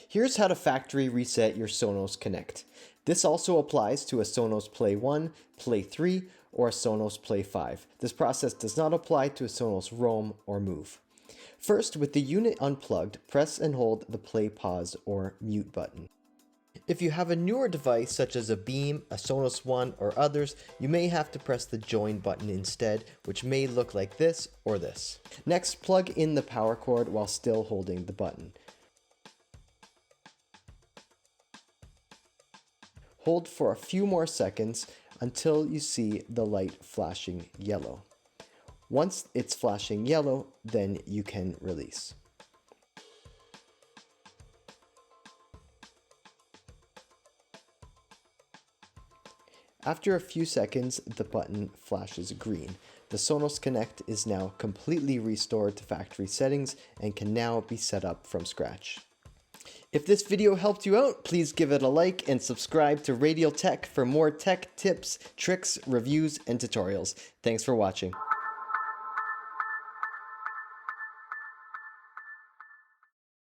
Here's how to factory reset your Sonos Connect. This also applies to a Sonos Play 1, Play 3, or a Sonos Play 5. This process does not apply to a Sonos Roam or Move. First, with the unit unplugged, press and hold the play, pause, or mute button. If you have a newer device such as a Beam, a Sonos One, or others, you may have to press the join button instead, which may look like this or this. Next, plug in the power cord while still holding the button. Hold for a few more seconds until you see the light flashing yellow. Once it's flashing yellow, then you can release. After a few seconds, the button flashes green. The Sonos Connect is now completely restored to factory settings and can now be set up from scratch. If this video helped you out, please give it a like and subscribe to Radial Tech for more tech tips, tricks, reviews, and tutorials. Thanks for watching.